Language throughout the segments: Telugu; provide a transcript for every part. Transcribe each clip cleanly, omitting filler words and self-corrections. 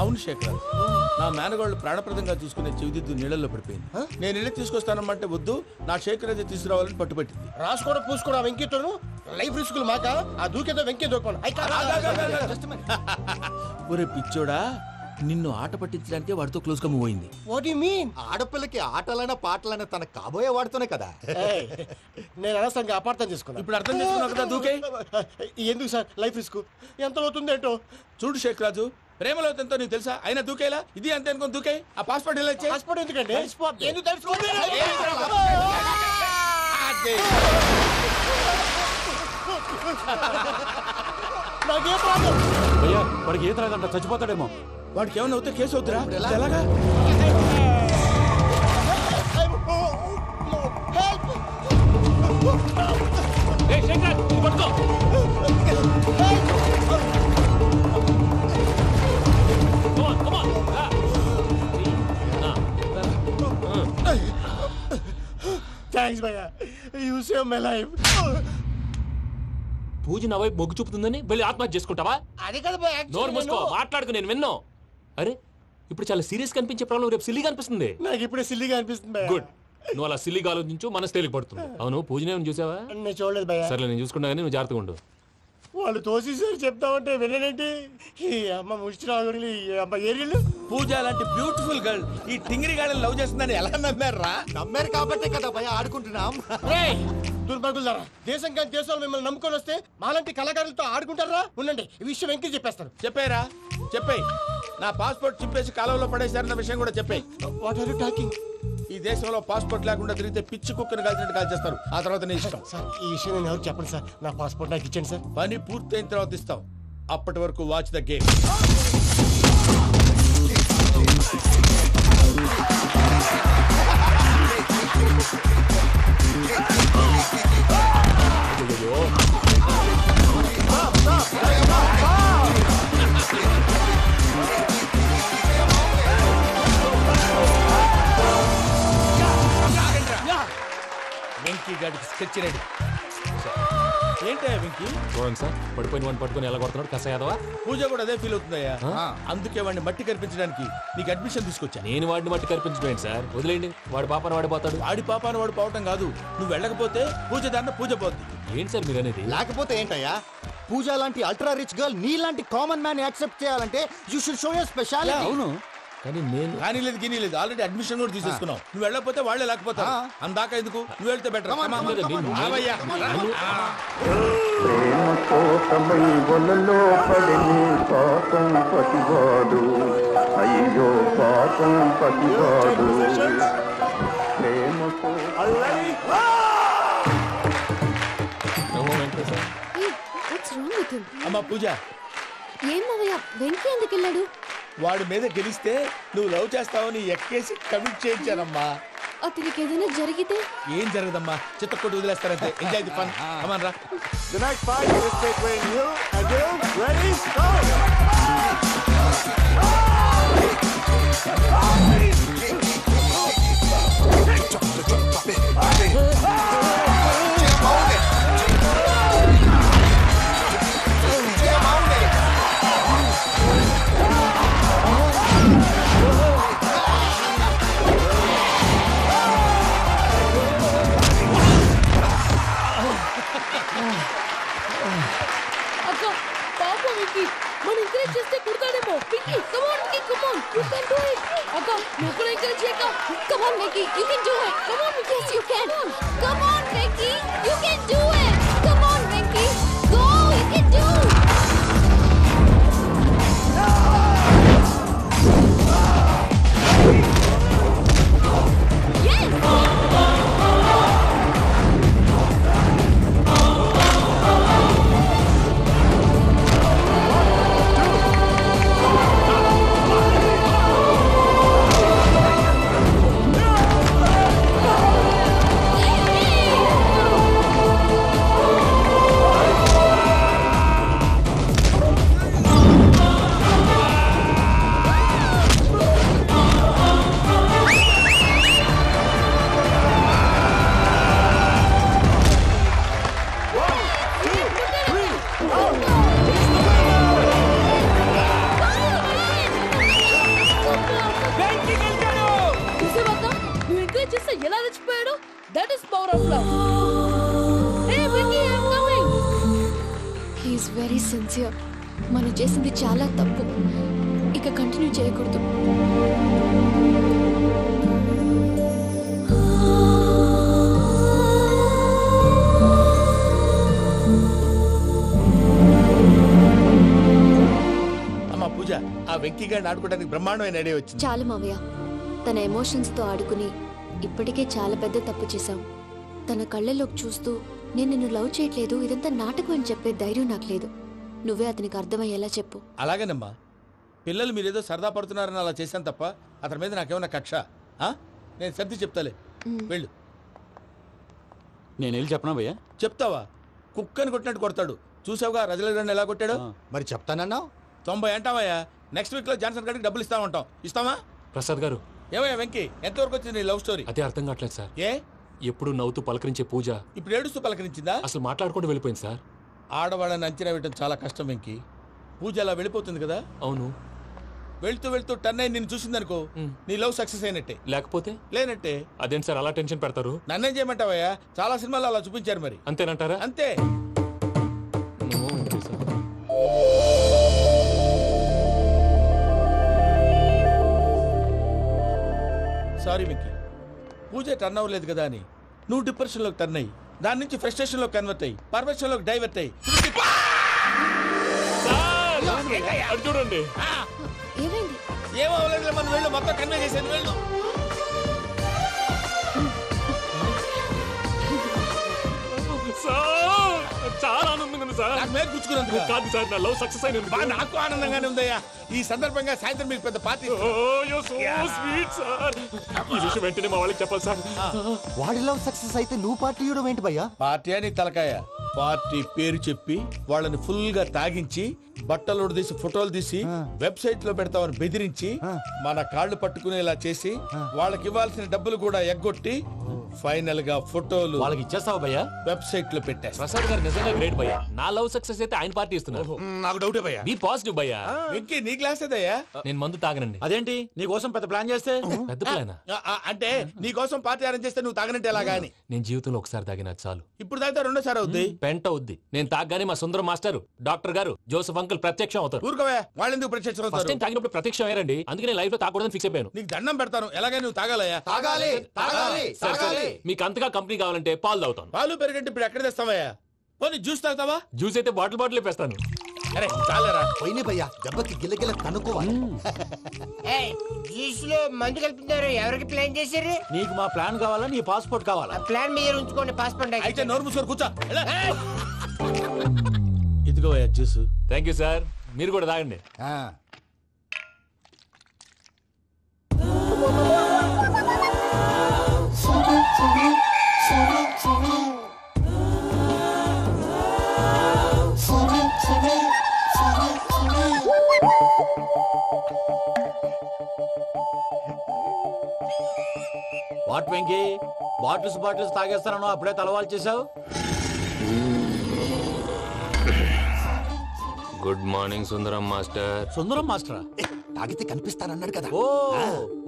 అవును శేఖర్, నా మేనగాళ్ళు ప్రాణప్రదంగా చూసుకునే చెవిదిద్దు నీళ్ళల్లో పడిపోయింది. నేను ఇల్లు తీసుకొస్తానమ్మంటే వద్దు, నా శేఖర్ అయితే తీసుకురావాలని పట్టుబట్టింది. రాసుకోవడం పూసుకోవడం వెంకీతోను లైఫ్ రిస్కులు మాక ఆ దూకేదో వెంకీ దూకోను. ఒరే పిచ్చోడా, నిన్ను ఆట పట్టించడానికి వాడితో క్లోజ్ గా మూవ్ అయింది. What you mean? ఆడపిల్లకి ఆటలైనా పాటలైనా తన కాబోయే వాడుతూనే కదా. నేను అనవసరంగా అపార్థం చేసుకున్నా. ఇప్పుడు అర్థం చేసుకున్నావు కదా, దూకే. ఎందుకు సార్ లైఫ్ రిస్క్ ఎంత అవుతుంది ఏంటో? చూడు శేఖ్ రాజు, ప్రేమలో ఎంతో నీకు తెలుసా? అయినా దూకేలా ఇది అంతే అనుకుని దూకే. ఆ పాస్పోర్ట్ ఎలా ఇచ్చే? పాస్పోర్ట్ ఎందుకండి? ఎందుకు తెలుసుకోండి? నాకేం ప్రాబ్లం? భయ్యా వాడికి ఈత రాదంట, చచ్చిపోతాడేమో. వాడికి ఏమైనా అవుతే కేసు అవుతురా? ఎలాగా? థ్యాంక్స్ భయ్యా, యు సేవ్ మై లైఫ్. పూజ నా వైపు మొగ్గు చూపుతుందని వెళ్ళి ఆత్మహత్య చేసుకుంటావా? అది కదా భయ్యా, నోరు మూసుకో, మాట్లాడుకు, నేను విన్నో. అరే ఇప్పుడు చాలా సీరియస్ కనిపించే ప్రాబ్లం రేపు సిల్లీగా అనిపిస్తుంది. నాకు ఇప్పుడే సిల్లీగా అనిపిస్తుంది భయ్యా. గుడ్, నువ్వు అలా సిల్లీగా ఆలోచించు, మనసు తేలిక పడుతుంది. అవును, పూజనే చూసావా? నేను చూడలేదు భయ్యా. సరే నేను చూసుకుంటా కానీ నువ్వు జాగ్రత్తగా ఉండు. వాళ్ళు తోసేసారు చెప్తామంటే విననేంటి? ఈ అమ్మ ముష్టి రాగుడి అమ్మ ఏరియలు. పూజ లాంటి బ్యూటిఫుల్ గర్ల్ ఈ టింగిరి గాడిని లవ్ చేస్తుందని ఎలా నమ్మారా? నమ్మారు కాబట్టే కదా భయ ఆడుకుంటున్నాం. దుర్భగులారా, దేశం కానీ దేశాలు మిమ్మల్ని నమ్ముకొని వస్తే మాలాంటి కళాకారులతో ఆడుకుంటారా? ఉండండి, ఈ విషయం వెంకీ చెప్పేస్తాను. చెప్పేరా, చెప్పే. నా పాస్పోర్ట్ చింపేసి కాలువలో పడేశారన్న విషయం కూడా చెప్పే. What are you talking? ఈ దేశంలో పాస్పోర్ట్ లేకుండా తిరిగితే పిచ్చి కుక్కను కాల్చినట్టు కాల్చేస్తారు. ఆ తర్వాత నీ ఇష్టం. సార్ ఈ విషయం నేను ఎవరు చెప్పండి సార్. నా పాస్పోర్ట్ నాకు ఇచ్చేయండి సార్. పని పూర్తయిన తర్వాత ఇస్తాం. అప్పటి వరకు వాచ్ ద గేమ్. వెంకీ గాడికి స్కెచ్ రెడీ. ఏంటయ్యా వెంకీ? చూడండి సార్, పడిపోయిన వాడిని పట్టుకొని ఎలా కొడుతున్నాడు కసాయాదవా. పూజ కూడా అదే ఫీల్ అవుతుందయ్యా. అందుకే వాడిని మట్టి కనిపించడానికి నీకు అడ్మిషన్ తీసుకొచ్చా. నేను వాడిని మట్టి కనిపించడం సార్, వదిలేండి. వాడి పాపను వాడిపోతాడు. వాడి పాపాను వాడు పోవటం కాదు, నువ్వు వెళ్ళకపోతే పూజ దాన్న పూజ పోద్ది. ఏంటి సార్ మీరు అనేది? లేకపోతే ఏంటయ్యా, పూజ లాంటి అల్ట్రా రిచ్ గర్ల్ నీ లాంటి కామన్ మ్యాన్ యాక్సెప్ట్ చేయాలంటే you should show your speciality. అవును, కానీ నేను కానీ లేదు గిని లేదు, ఆల్రెడీ అడ్మిషన్ కూడా తీసేసుకున్నావు. నువ్వు వెళ్ళకపోతే వాళ్ళే లేకపోతా. అందాక ఎందుకు, నువ్వు వెళ్తే బెటర్. ప్రేమ కోసమై వలలో పడిని పాపం పతివాడు, అయ్యో పాపం పతివాడు. ప్రేమ అమ్మా పూజ, ఏం మావయ్య వెంకీ ఎందుకు వెళ్ళాడు? వాడి మీద గెలిస్తే నువ్వు లవ్ చేస్తావని ఎక్కేసి కమిట్ చేయించానమ్మా. అతనికి ఏదైనా జరిగితే? ఏం జరగదమ్మా, చిత్తకొట్టు వదిలేస్తారంటే. Enjoy the fun. కమాన్ రా. The next fight is between you and you. Ready? Go! అక్క పాపం వెంకీ, మనం ఎంకరేజ్ చేస్తే కుడతాడేమో. Venky come on Venky, come on, you can do it. అక్క నువ్వు కూడా ఎంకరేజ్ చేయక. Come on Venky, you can do it. Come on Venky, you can. Come on Venky, you can do it. Come on Venky, go, you can do. Yes! చేసింది చాలా తప్పు. ఇక కంటిన్యూ చేయకూడదు. అమ్మా పూజ, ఆ వెంకీ గారిని ఆడుకోవడానికి బ్రహ్మాండమైన ఐడియా వచ్చింది. చాలు మావయ్య, తన ఎమోషన్స్తో ఆడుకుని ఇప్పటికే చాలా పెద్ద తప్పు చేశావు. తన కళ్ళలోకి చూస్తూ నేను నిన్ను లవ్ చేయట్లేదు, ఇదంతా నాటకం అని చెప్పే ధైర్యం నాకు లేదు. నువ్వే అతనికి అర్థమయ్యేలా చెప్పు. అలాగేనమ్మా, పిల్లలు మీరేదో సరదా పడుతున్నారని అలా చేశాను తప్ప అతని మీద నాకేమన్నా కక్ష? నేను సర్ది చెప్తాలే, వెళ్ళు. నేను వెళ్ళి చెప్పనా భయ్యా? చెప్తావా? కుక్కని కొట్టినట్టు కొడతాడు. చూసావుగా రజలగడ్ని ఎలా కొట్టాడు? మరి చెప్తానన్నావు. 90 అంటావయ్యా. నెక్స్ట్ వీక్ లో జాన్సన్ గారికి డబ్బులు ఇస్తామంటాం. ఇస్తావా? ప్రసాద్ గారు, ఏమయ్యా వెంకీ, ఎంతవరకు వచ్చింది నీ లవ్ స్టోరీ? అదే అర్థం కావట్లేదు సార్. ఏ ఎప్పుడు నవ్వుతూ పలకరించే పూజ ఇప్పుడు ఏడుస్తూ పలకరించిందా? అసలు మాట్లాడుకుంటూ వెళ్ళిపోయింది సార్. ఆడవాళ్ళని అంచనా వేయడం చాలా కష్టం వెంకీ. పూజ అలా వెళ్ళిపోతుంది కదా. అవును. వెళ్తూ వెళ్తూ టర్న్ అయి నిన్ను చూసిందనుకో, నీ లవ్ సక్సెస్ అయినట్టే. లేకపోతే లేనట్టే. అదేంటి సార్ అలా టెన్షన్ పెడతారు? నన్నేం చేయమంటావయ్యా? చాలా సినిమాలు అలా చూపించారు మరి. అంతేనంటారా? అంతే. నో, అంతే సార్. సారీ వెంకీ, పూజ టర్న్ అవ్వలేదు కదా అని నువ్వు డిప్రెషన్లోకి టర్న్ అయ్యి దాని నుంచి ఫ్రస్ట్రేషన్లో కన్వర్ట్ అయ్యి పర్వర్షన్లోకి డైవర్ట్ అయ్యి అటు చూడండి. ఏమైంది? ఏమో అవ్వలేదు, మనం వెళ్ళు, మొత్తం కన్వే చేసేది వెళ్ళు. సార్ చాలా ఆనందంగా ఉంది సార్. నాకు మీద గుచ్చుకున్నందుకు కాదు సార్, నా లవ్ సక్సెస్ అయినందుకు. బా, నాకు ఆనందంగానే ఉందయ్యా. ఈ సందర్భంగా సాయంత్రం మీకు పెద్ద పార్టీ. Sweet sir. ఈ విషయం వెంటనే మా వాళ్ళకి చెప్పాలి సార్. వాడి లవ్ సక్సెస్ అయితే నువ్వు పార్టీ ఇవ్వడం ఏంటి భయ్యా? పార్టీ అని తలకాయ. పార్టీ పేరు చెప్పి వాళ్ళని ఫుల్ గా తాగించి బట్టలు తీసి ఫోటోలు తీసి వెబ్సైట్ లో పెడతామని బెదిరించి మన కాళ్ళు పట్టుకునేలా చేసి వాళ్ళకి ఇవ్వాల్సిన డబ్బులు కూడా ఎగ్గొట్టి ఫైనల్ గా ఫోటోలు వాళ్ళకి ఇచ్చేస్తావా భయ్యా? వెబ్సైట్ లో పెట్టేస్తా. ప్రసాద్ గారు నిజంగా గ్రేట్ భయ్యా. నా లవ్ సక్సెస్ అయితే ఆయన పార్టీ ఇస్తున్నారు. నాకు డౌటే భయ్యా. బీ పాజిటివ్ భయ్యా. వెంకీ, నీ క్లాస్ ఏదయ్యా? నేను మందు తాగనండి. అదేంటి నీ కోసం పెద్ద ప్లాన్ చేస్తే? పెద్ద ప్లానా? అంటే నీ కోసం పార్టీ అరేంజ్ చేస్తే నువ్వు తాగనంటే ఎలాగా అని. నేను జీవితంలో ఒకసారి తాగినా చాలు. ఇప్పుడు తాగితే రెండోసారి అవుద్ది. పెంట అవుద్ది. నేను తాగగానే మా సుందరం మాస్టర్, డాక్టర్ గారు, జోసఫ్ అంకుల్ ప్రత్యక్షం అవుతారు. ఊరుకోవా, వాళ్ళు ఎందుకు ప్రత్యక్షం ఫస్ట్ అవుతారు? టైం తాగినప్పుడు ప్రత్యక్షం అయ్యారండి. అందుకే నేను లైఫ్ లో తాగకూడదని ఫిక్స్ అయిపోయాను. నీకు దండం పెడతాను, ఎలాగే నువ్వు తాగాలయ్యా. తాగాలి తాగాలి సరే, సరే. తాగాలి. మీకు అంతగా కంపెనీ కావాలంటే పాలు తాగుతాను. పాలు పెరిగంటే ఇప్పుడు ఎక్కడ తెస్తావయ్యా? పోనీ జ్యూస్ తాగుతావా? జ్యూస్ అయితే బాటిల్ వేస్తాను. అరే చాలరా. పోయినే భయ్యా, దెబ్బకి గిల్లగిల్ల కనుక్కోవాలి. జ్యూస్ లో మందు కలుపుతున్నారు. ఎవరికి ప్లాన్ చేశారు? నీకు మా ప్లాన్ కావాలా, నీ పాస్పోర్ట్ కావాలా? ప్లాన్ మీరు ఉంచుకోండి, పాస్పోర్ట్ అయితే నోరు మూసుకొని కూర్చో. ఎలా? ఇదిగో జ్యూస్. Thank you sir. మీరు కూడా తాగండి. వాట్ వెంకీ, బాటిల్స్ తాగేస్తానో అప్పుడే తలవాలు చేసావు. Good morning Sundaram master. Sundaram మాస్టరా? తాగితే కనిపిస్తానన్నాడు కదా. Oh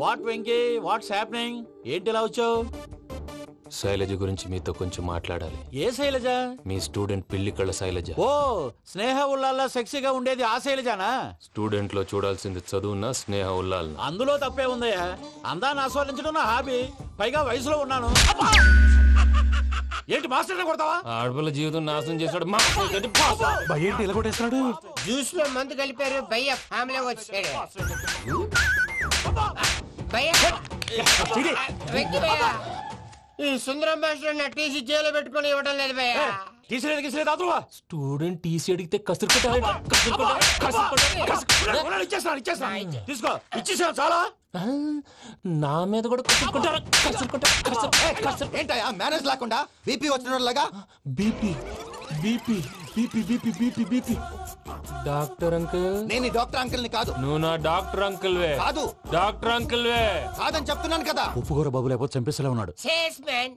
what Venky, what's happening? ఏంటి ఇలా వచ్చావు? శైలజ గురించి మీతో కొంచెం మాట్లాడాలి. ఏ శైలజ? మీ స్టూడెంట్ పిల్లి కళ్ళ శైలజ. ఓ స్నేహ ఉల్లాల్లో సెక్సీగా ఉండేది ఆ శైలజానా? స్టూడెంట్ లో చూడాల్సింది చదువున స్నేహ ఉల్లాల్. అందులో తప్పే ఉందయ్యా. అందాన్ని ఆస్వాదించడం నా హాబీ. పైగా వయసులో ఉన్నాను. ఏంటి మాస్టర్ కొడతావా? ఆడపిల్ల జీవితం నాశనం చేశాడు. ఏంటి ఇలా కొట్టేస్తున్నాడు? జ్యూస్ లో మందు కలిపారు. భయ్య ఫ్యామిలీ వచ్చాడు. భయ్య వెంకీ భయ్య, ఈ సుందరం మాస్టర్ నా టీసీ జైల్లో పెట్టుకొని ఇవ్వడం లేదు భయ్య. తీసిలేదు అదువా. స్టూడెంట్ టీసీ అడిగితే కసురుకుంటా. తీసుకో, ఇచ్చేసా చాలా. నా మీద కూడా కసురుకుంటారా? ఏంటయ్యా మేనేజ్ లేకుండా బీపీ వచ్చిన లాగా? BP BP BP BP BP BP. Doctor uncle, నేను ఈ డాక్టర్ అంకుల్ ని కాదు. నువ్వు నా డాక్టర్ అంకుల్ వే. కాదు. డాక్టర్ అంకుల్ వే. కాదని చెప్తున్నాను కదా. ఉప్పుకూర బాబు లేకపోతే చంపేసేలా ఉన్నాడు. Sales man.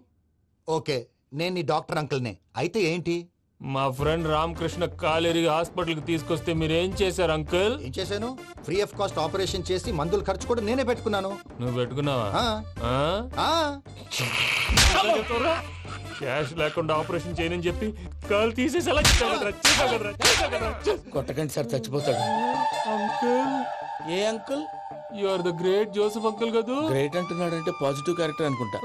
ఓకే, నేను ఈ డాక్టర్ అంకుల్ నే. అయితే ఏంటి? మా ఫ్రెండ్ రామకృష్ణ కాలేరికి హాస్పిటల్ కి తీసుకొస్తే మీరేం చేశారు అంకుల్? ఏం చేశాను? ఫ్రీ ఆఫ్ కాస్ట్ ఆపరేషన్ చేసి మందులు ఖర్చు కూడా నేనే పెట్టుకున్నాను. నువ్వు పెట్టుకున్నావా? ఆ, ఆ? ఆ. క్యాష్ లేకుండా ఆపరేషన్ చేయనని చెప్పి కాలు తీసేసి అలా చేసావు కదరా. కొట్టకండి సార్, చచ్చిపోతాడు. అంకుల్, ఏ uncle? You are the great Joseph uncle కదూ. గ్రేట్ అంటున్నాడంటే పాజిటివ్ క్యారెక్టర్ అనుకుంటా.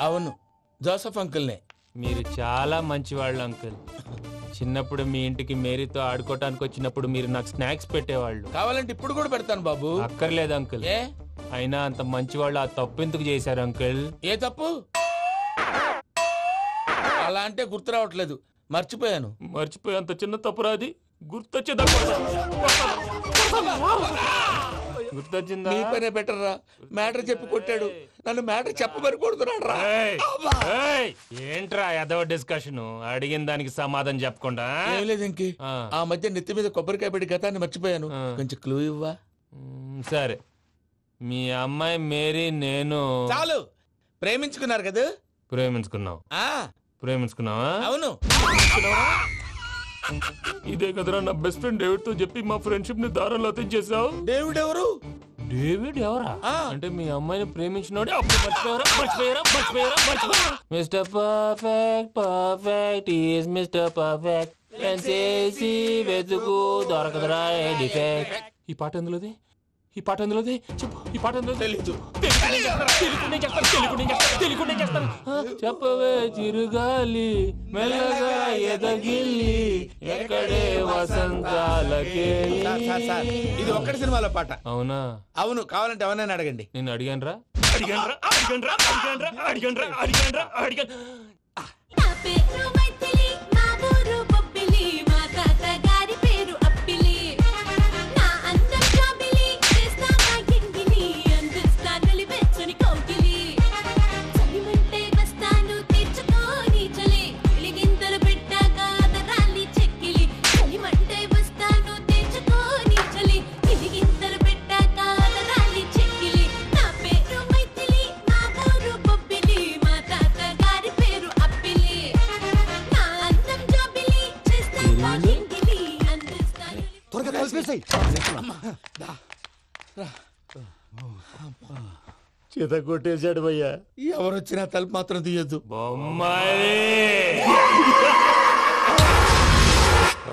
అవును, జోసఫ్ అంకుల్నే. మీరు చాలా మంచివాళ్ళు అంకుల్. చిన్నప్పుడు మీ ఇంటికి మేరీతో ఆడుకోవటానికి వచ్చినప్పుడు మీరు నాకు స్నాక్స్ పెట్టేవాళ్ళు. కావాలంటే ఇప్పుడు కూడా పెడతాను బాబు. అక్కర్లేదు అంకుల్. ఏ అయినా అంత మంచివాళ్ళు ఆ తప్పు ఎందుకు చేశారు అంకుల్? ఏ తప్పు? అలా అంటే గుర్తు రావట్లేదు, మర్చిపోయాను. మర్చిపోయి అంత చిన్న తప్పురా అది. గుర్తొచ్చేదా? గుర్తొచ్చిందా? నీ పనే బెటర్ రా. మ్యాటర్ చెప్పి కొట్టాడు, నన్ను మ్యాటర్ చెప్పమని కొడుతున్నాడు రా. ఏయ్, ఏంట్రా ఎదవ డిస్కషన్? అడిగిన దానికి సమాధానం చెప్పకుండా. ఏం లేదు ఇంకి. ఆ మధ్య నెత్తి మీద కొబ్బరికాయ పెట్టి గతాన్ని మర్చిపోయాను. కొంచెం క్లూ ఇవ్వా? సరే, మీ అమ్మాయి మేరీ నేను చాలు. ప్రేమించుకున్నారు కదా? ప్రేమించుకున్నావు. ప్రేమించుకున్నావా? అవును. ఇదే కదరా నా బెస్ట్ ఫ్రెండ్ డేవిడ్ తో చెప్పి మా ఫ్రెండ్షిప్ ని దారంలో తెచ్చేసావు. డేవిడ్ ఎవరు? డేవిడ్ ఎవరా? అంటే మీ అమ్మాయిని ప్రేమించినోడే. అప్పుడు మర్చిపోయారా? Mister perfect, perfect is mister perfect. చేసి వెతుకు దొరకదురా డిఫెక్ట్. ఈ పాట ఎందులోది? ఈ పాట ఎందులోది? చెప్పు. ఈ పాట ఎందులో? తెలీదు. చెప్పవే చిరుగాలి మెల్లగా ఎదగిల్లి ఎక్కడే వసంతాలకే. ఇది ఒక్కటి సినిమాలో పాట. అవునా? అవును. కావాలంటే ఎవరైనా అడగండి. నేను అడిగాను రా. నా పేరు మైథిలి, మా ఊరు బొబ్బిలి, మా తాత గారి పేరు అప్పిలి. నా అందం జాబిలి, చేస్తా నా ఎంగిలి, అందిస్తా నలిపెచ్చని కౌగిలి. చలిమంటే వస్తాను తీర్చుకోని చలి, వెలిగింతలు పెట్టాక అదరాలి చెక్కిలి. చలిమంటే వస్తాను తీర్చుకోని చలి, వెలిగింతలు పెట్టాక అదరాలి చెక్కిలి. నా పేరు మైథిలి, మా ఊరు బొబ్బిలి, మా తాత గారి పేరు అప్పిలి. నా అందం జాబిలి, చేస్తా నా ఎంగిలి, అందిస్తా త్వరగా కలిపేసాయి. చేత కొట్టేశాడు భయ్యా. ఎవరు వచ్చినా తలుపు మాత్రం తీయద్దు. బొమ్మాయి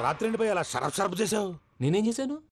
రాత్రి భయ్య అలా షరఫ్ షరఫ్ చేసావు. నేనేం చేశాను?